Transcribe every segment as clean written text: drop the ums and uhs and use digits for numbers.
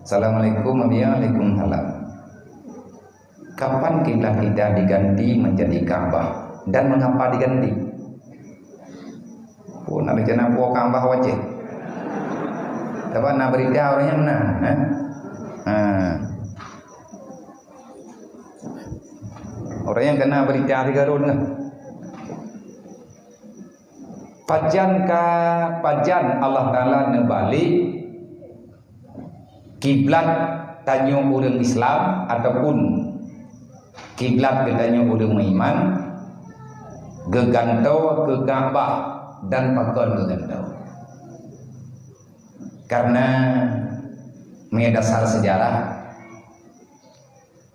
Assalamualaikum warahmatullahi wabarakatuh. Kapan kiblat kita diganti menjadi Ka'bah dan mengapa diganti? Oh, nak bicara apa Ka'bah wajib. Tapi nak berita orangnya mana? Orang yang kena berita tiga run. Pajan Allah Ta'ala nebalik kiblat tanya orang Islam ataupun kiblat tanya orang beriman gegantau ke Ka'bah dan pakon gegantau. Karena dasar sejarah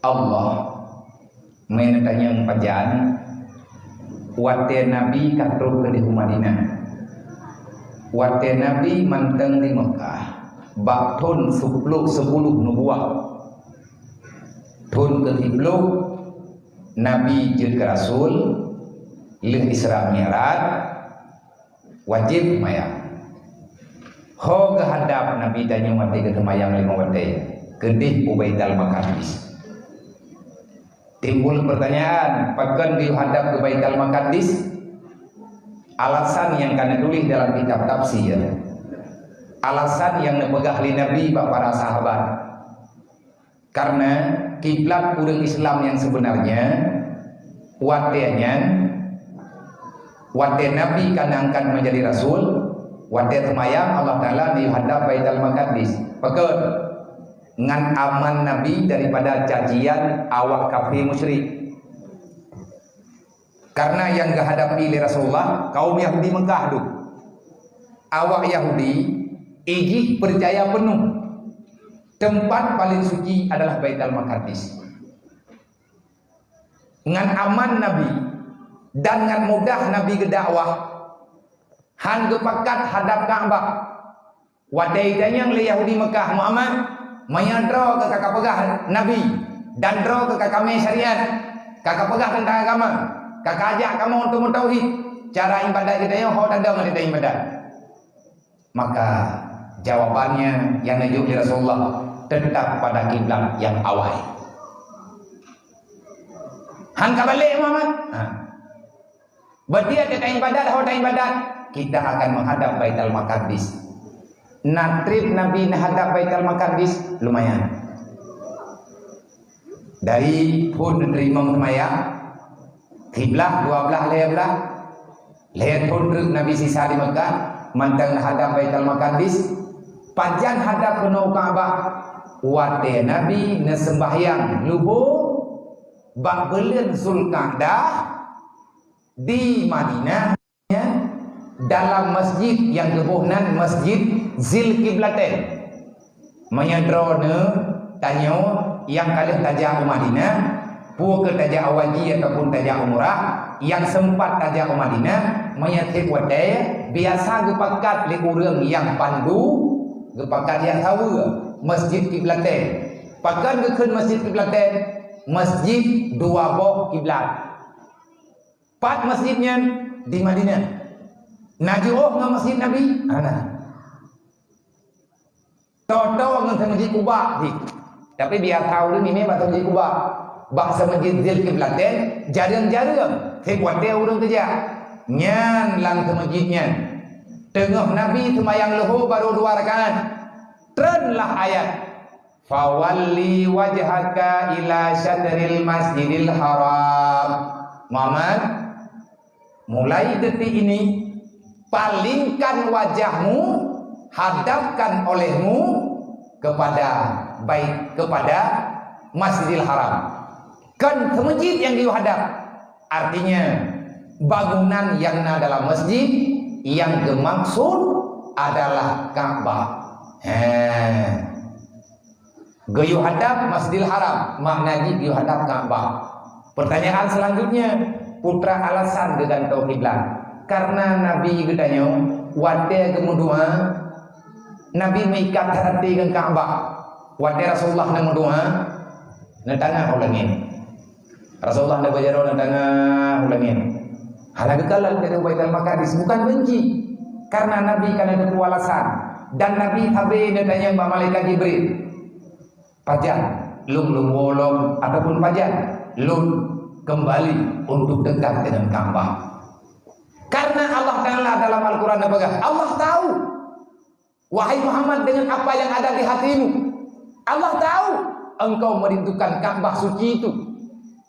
Allah menetanya pajan wate Nabi katru ke di Madinah, wate Nabi manteng di Mekah baktun 10 nubuah tun ke-10 Nabi jeung ke Rasul leuh Isra Mi'raj wajib mayang ho kehadap Nabi tanya wate ke mayang 5 wate kedih Baitul Maqdis. Timbul pertanyaan, pakan dihadap ke Baitul Maqdis? Alasan yang kena tulis dalam kitab tafsir, alasan yang dipegang oleh Nabi para sahabat, karena kiblat orang Islam yang sebenarnya wate Nabi kena angkat menjadi Rasul, wate semayang Allah Ta'ala dihadap Baitul Maqdis. Pakan ngan aman Nabi daripada cacian awak kafir musyrik. Karena yang dihadapi oleh Rasulullah kaum Yahudi Mekah tu, awak Yahudi ijih percaya penuh tempat paling suci adalah Baitul Maqdis. Ngan aman Nabi dan ngan mudah Nabi gedakwah han gepakat hadap Ka'bah. Wadai yang le Yahudi Mekah Muhammad maya draw ke kakak pegah Nabi dan draw ke kakak syariat, kakak pegah tentang agama, kakak ajak kamu untuk mentauhid cara ibadat kita yang hau tanda kita ibadat. Maka jawabannya yang dijuk oleh Rasulullah tetap pada kiblat yang awal. Han kabalik Muhammad. Berarti kita ibadat hau ibadat kita akan menghadap Baitul Maqdis. Natrib Nabi menghadap Baitul Maqdis lumayan. Dari pun terima semayang kiblat 12 leher pun Nabi sisa di Mekah mantang menghadap Baitul Maqdis panjang hadap penuh Ka'bah wate Nabi nesembahyang lubuh bak belen Zulqa'dah di Madinah dalam masjid yang kebunan Masjid Zil Kiblatain. Menyadrone tanyo yang kali tajak Madinah pu ke tajak awaji ataupun tajak umrah yang sempat tajak Madinah menyatip wadai biasa gepakat li urang yang pandu gepakat yang tahu Masjid Kiblatain. Pakan gekeun Masjid Kiblatain masjid dua boh kiblat. 4 masjidnya di Madinah. Najuh ngan masjid Nabi ana. Toto ngan masjid Kuba di. Tapi biar tahu ini bahasa masjid Kuba. Bahasa masjid Zil Kiblatain jarang-jarang buat dia urang kerja. Nyan lang ke masjidnya. Tengah Nabi semayang lahu baru 2 rakaat. Trenlah ayat. Fawalli wajhaka ila syadril masjidil haram. Muhammad, mulai detik ini palingkan wajahmu, hadapkan olehmu kepada Masjidil Haram. Kan masjid yang dihadap. Artinya bangunan yang ada dalam masjid yang dimaksud adalah Ka'bah. Gayu hadap Masjidil Haram, maknanya gayu hadap Ka'bah. Pertanyaan selanjutnya, putra alasan gegantau kiblat. Karena Nabi gedanya wate gemudua Nabi mengikat hati ke Ka'bah. Wate Rasulullah nemudua netangah ulangin. Rasulullah na bajaro netangah ulangin. Halag kalal dari Baitul Maqdis bukan benci. Karena Nabi kan ada alasan dan Nabi tabe netanya Mbak Malaikat Jibril. pajan lung wolong ataupun pajan lung kembali untuk dekat dengan Ka'bah. Karena Allah Ta'ala dalam Al-Quran Allah tahu, wahai Muhammad, dengan apa yang ada di hatimu. Allah tahu engkau merindukan Ka'bah suci itu.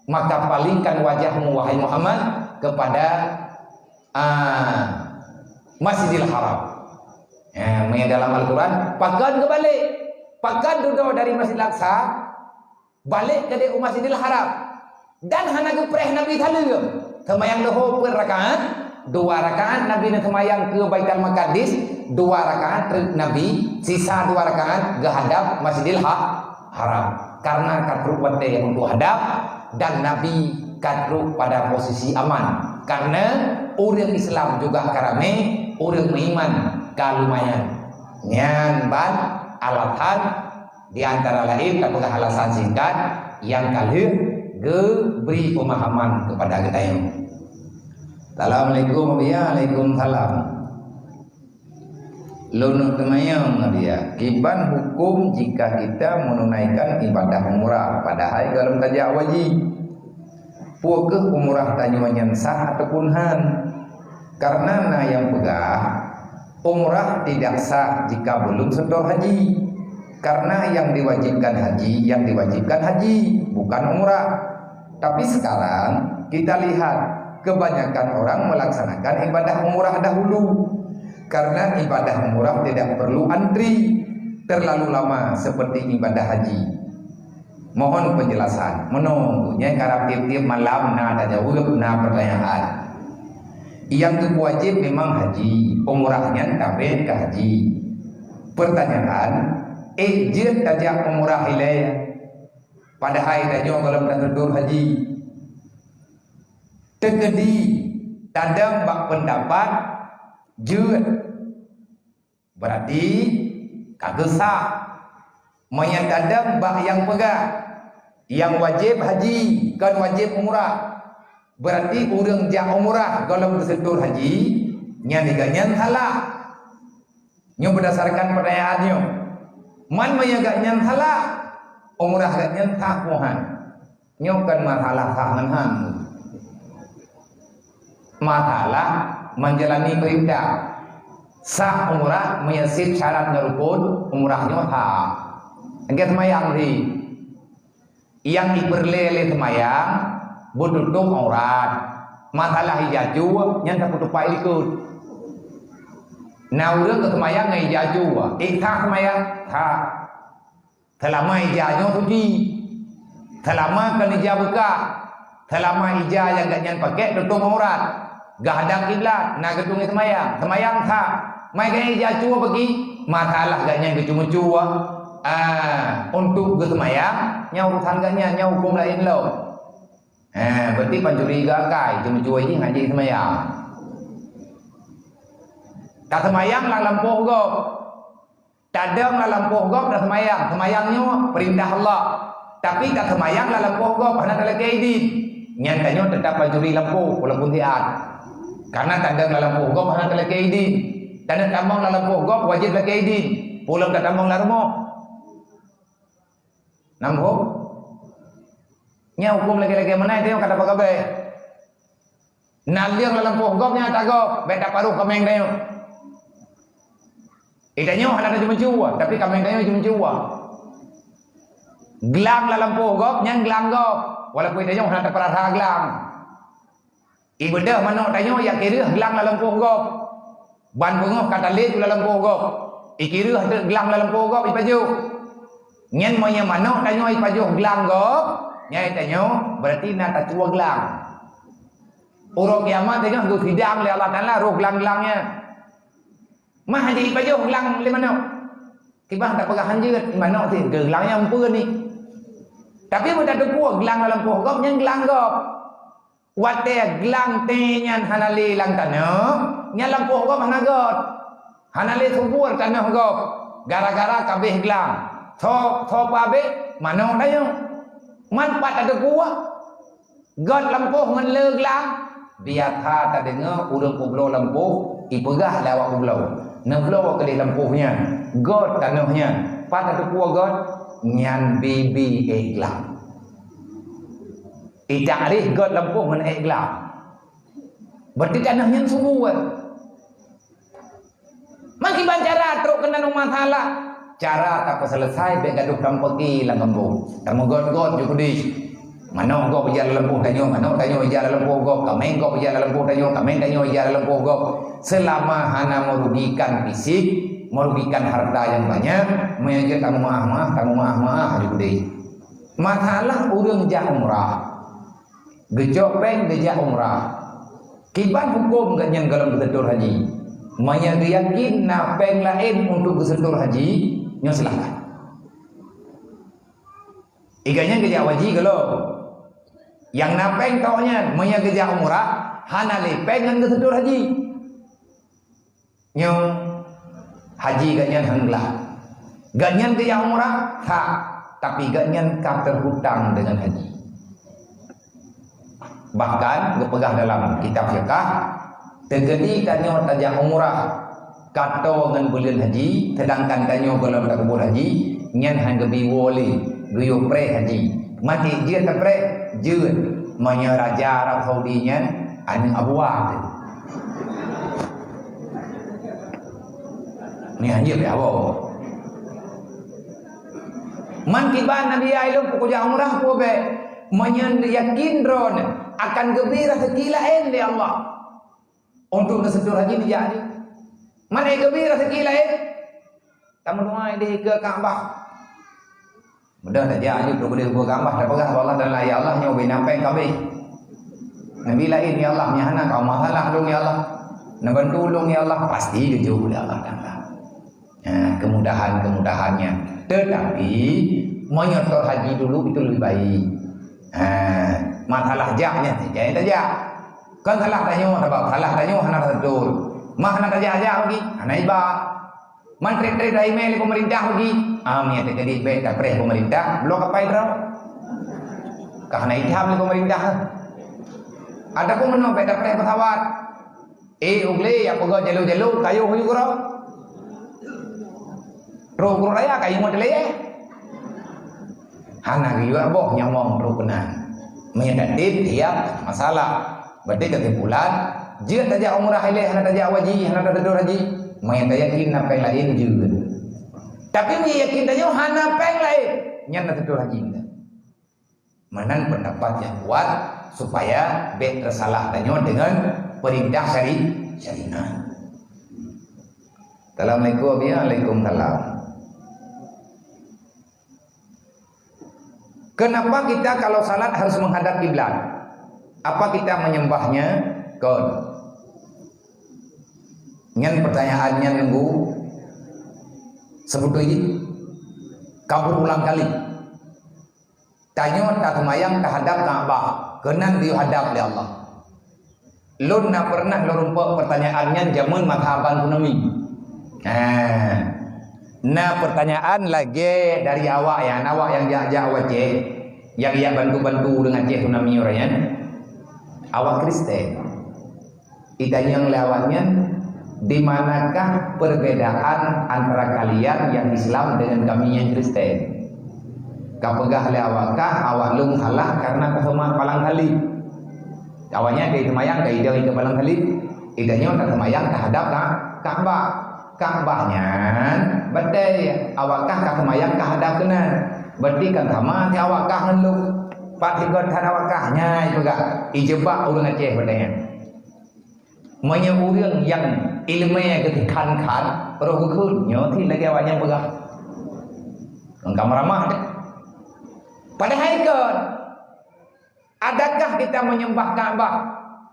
Maka palingkan wajahmu wahai Muhammad kepada Masjidil Haram. Dalam Al-Quran, pakan kebalik, pakan duduk dari Masjid Al-Aqsa balik ke Masjidil Haram. Dan hana gepreh Nabi thalu semayang lohor per rakaat, 2 rakaat Nabi nak semayang ke Baitul Maqdis, 2 rakaat Nabi, sisa 2 rakaat menghadap Masjidil Haram. Karena katruk wate yang untuk hadap, dan Nabi katruk pada posisi aman. Karena orang Islam juga karame, orang beriman kalumayan. Nyan ban alatan di antara lain kata alasan singkat yang kali beri pemahaman kepada kita yang. Assalamualaikum Waalaikumsalam. Lunuk temayang dia. Kiban hukum jika kita menunaikan ibadah umrah padahal dalam tajak wajib. Puakah umrah tanyuannya sah ataupun han? Karena yang pegah umrah tidak sah jika belum setor haji. Karena yang diwajibkan haji, bukan umrah. Tapi sekarang kita lihat kebanyakan orang melaksanakan ibadah umrah dahulu. Karena ibadah umrah tidak perlu antri terlalu lama seperti ibadah haji. Mohon penjelasan. Menunggunya karena tiap-tiap malam ada jawab, pertanyaan. Yang wajib memang haji, umrahnya tapi ke haji. Pertanyaan, ejir tajak umrah ilai padahal tajak kalau terdur haji. Tegedi tadam bak pendapat jut berarti kagesak mayat tadam bak yang pegah yang wajib haji kan wajib umrah. Berarti orang jak umrah kalau tersetur haji nyan salah. Nyo berdasarkan pertanyaannya, man mayagak nyan salah, umrah gak nyan tak mohan. Nyo kan masalah sahanhan. Masalah menjalani perintah. Sah umrah menyisip syarat ngerukun umrahnya tak. Engke semayang di yang diperlele semayang butuh aurat. Masalah hijaju yang tak butuh pak ikut. Nah orang ke semayang ngai hijaju, tak semayang tak. Selama hijanya suci, selama kan hijah buka, selama hijah yang gak nyan pakai tutup aurat, gak hadap kiblat, nak gedung semayang tak. Mai gak hijah cua pergi, masalah gak nyan cuma-cuma. Untuk ke semayang, nyau urusan gak nyan, nyau hukum lain lo. Berarti pancuri gak kai, cuma-cuma ini ngaji semayang. Tak semayang lah lampuh gop. Tadam lah lampuh gop dah semayang. Semayangnya perintah Allah. Tapi tak semayang lah lampuh gop hanya dalam keidin. Nyatanya tetap pancuri lampuh walaupun tiad. Karena tadam lah lampuh gop hanya dalam keidin. Tadam tambang lah lampuh gop wajib lah keidin. Pulang tak tambang lah rumah. Nampak? Nya hukum lagi-lagi mana itu kata Pak Kabe. Naliang lah lampuh gopnya tak gop. Beda paruh kameng dia. Idanya hanya cuma cua, tapi kami idanya cuma cua. Gelang lah lampu gop, nyang gelang gop. Walaupun idanya hanya terperah gelang. Ibu dah mana tanya ya kira gelang lah lampu gop. Ban bunga kata leh lah lampu gop. Ikira ada gelang lah lampu gop ipaju. Nyang mau yang mana tanya ipaju gelang gop. Nyai tanya berarti nak tak cua gelang. Orang kiamat tanya tu hidang oleh Allah Taala roh gelang-gelangnya. Mah jadi baju gelang le mana? Kibah tak pegang hanjut mana tu gelangnya ampun ni. Tapi mudah tu kuat gelang dalam pohon yang gelang gop. Wate gelang tenyan hanali lang tanah, nya lampuh gop hanagot. Hanali subur tanah gop. Gara-gara kabeh gelang. Tho pabe mana dayo? Manfaat ada kuat. God lampuh ngan le gelang. Biar tak dengar urang kublo lampuh ipegah lawak kublo. Nemplo ke di lampuhnya, god tanahnya, pada tu kuah god, nyan bibi Islam. Itarikh god lempuh men Islam. Berarti tanah nyan semua. Makin cara teruk kena masalah. Cara tak selesai baik gaduh kampeki lang kampung. Kamu god juga di. Mana go berjalan lempuh tanyo, mana tanyo berjalan lempuh go, kameng go berjalan lempuh tanyo, kameng tanyo berjalan lempuh go. Selama hana merugikan fisik, merugikan harta yang banyak, mengajar kamu maaf juga di. Masalah urang jah umrah. Gejok peng gejak umrah. Kiban hukum ganyan dalam bersetur haji. Maya yakin na peng lain untuk bersetur haji, nyo silakan. Iganya gejak wajib kalau yang napeng taunya maya gejak umrah, hana lepeng ngan bersetur haji. Nyo haji ganyan hanglah. Ganyan gejak umrah, tak. Tapi ganyan ka terhutang dengan haji. Bahkan berpegang dalam kitab fiqh terjadi kanyo tajak umrah kato dengan bulan haji sedangkan kanyo dalam takbur haji nyan hang gebi woli guyo pre haji mati dia tak pre jeun manya raja Arab Saudi nyan an abuat ni hanya be awo man kiban nabi ailum ku ja umrah ku be manya yakin ron akan gembira sekilain di Allah untuk bersetur haji dijadi. Mana yang gembira sekilain? Kamu doa di ke Kaabah. Mudah saja ini perlu ke Kaabah dan pegang Allah dan la ya Allah nyoba nampeng kabeh. Nabi lain ya Allah nyana kau masalah dong ya Allah. Naban tulung ya Allah pasti dijauh oleh Allah Taala. Nah, kemudahan-kemudahannya. Tetapi menyetor haji dulu itu lebih baik. Masalah jaknya saja saja kan salah tanyo hana betul mah hana kerja aja lagi hana iba menteri-menteri dari meli pemerintah lagi ya jadi baik pre pemerintah blok apa itu karena itham pemerintah ada pun meno beda pre pesawat ugle ya pogo jalu kayu huyu kro ro raya kayu model hana giwa boh nyamong ro kenan menyadari tiap masalah. Berarti kesimpulan, jika tajak umrah ilih, hana tajak wajib, hana tajak haji, yakin napeng lain juga. Tapi yakin tajak hana peng lain, nyana tajak haji. Manan pendapat yang kuat supaya be tersalah tanyo dengan perintah syariah. Assalamualaikum waalaikumsalam. Kenapa kita kalau salat harus menghadap kiblat? Apa kita menyembahnya? God. Nyan pertanyaannya nunggu sebut ini kabur ulang kali. Tanya tak semayang terhadap Ka'bah, kenan dihadap oleh Allah. Lun na pernah lorumpa pertanyaannya zaman mazhaban Sunni. Nah pertanyaan lagi dari awak ya, awak yang jajak awak cek, yang ia bantu-bantu dengan cek tsunami orangnya, awak Kristen. Ikan yang lawannya, di manakah perbedaan antara kalian yang Islam dengan kami yang Kristen? Kapegah lewakah awak lung salah karena kesema palang kali. Awalnya dari semayang dari dia ke palang kali, idanya tak semayang terhadap Ka'bah. Ka'bahnya betul awakah ka semayang kahadap kenan berarti kan sama ti awakah ngeluk patigot tan awakahnya itu gak ijebak urang Aceh bedanya manya urang yang ilmunya ketikan kan roh kunyo ti lagi awaknya pegang engkau meramah padahal kan adakah kita menyembah Ka'bah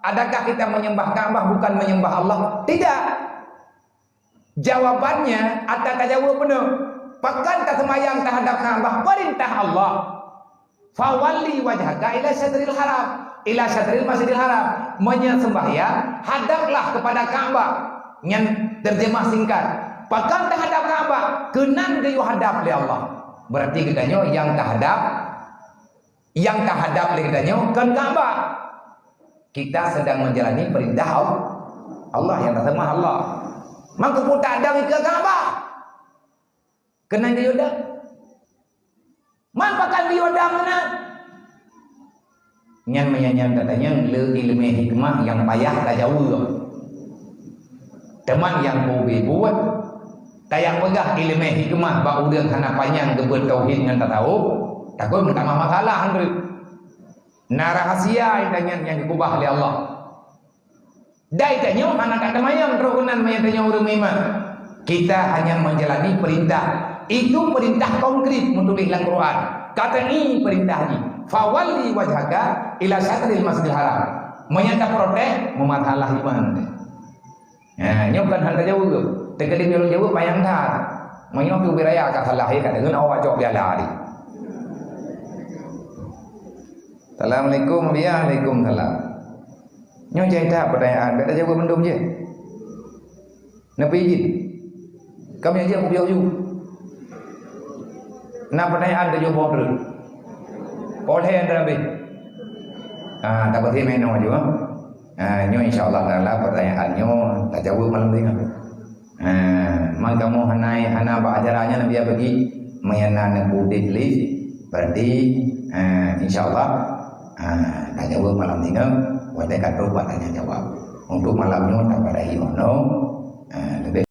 adakah kita menyembah Ka'bah bukan menyembah Allah tidak. Jawabannya ada jawab penuh. Bahkan tak semayang terhadap Ka'bah perintah Allah. Fawalli wajhaka ila syatril haram, ila syatril masjidil haram. Menyembahya hadaplah kepada Ka'bah. Yang terjemah singkat. Bahkan terhadap Ka'bah kenan dia hadap oleh Allah. Berarti katanya yang terhadap oleh katanya kan Ka'bah. Kita sedang menjalani perintah Allah yang terjemah Allah. Maka pun tak ada ke Ka'bah. Kena dia dah. Man pakan biodam mana? Nyan menyanyian katanya le ilmu hikmah yang payah tak jauh. Teman yang boleh buat kayak pegah ilmu hikmah bak udang hana panjang gebet tauhid ngan tak tahu. Takut minta masalah andre. Nah rahasia yang dikubah oleh Allah. Dai tanya anak kata mayang kerukunan mayang tanya urang iman. Kita hanya menjalani perintah. Itu perintah konkret untuk dalam Quran. Kata ini perintah ini. Fawalli wajhaka ila syatril masjidil haram. Menyata protes mematalah iman. Nah, nyokan hal jauh tu. Tegalik jauh payang dah. Menyok tu beraya kat salah kata dengan awak jawab dia lari. Assalamualaikum ya Waalaikumsalam. Nyo cerita pertanyaan, beta jawab mendum je. Napa izin? Kami aja aku jawab juga. Nah pertanyaan dia jawab terus. Boleh yang terakhir. Tak berarti main nama juga. Nyo insyaallah taala pertanyaannya tak jawab malam ini. Mang kamu hana ba ajarannya Nabi bagi mayana nebudit list. Berarti insyaallah tak jawab malam ini. Wadah kata buat tanya jawab. Untuk malamnya tak pada himono.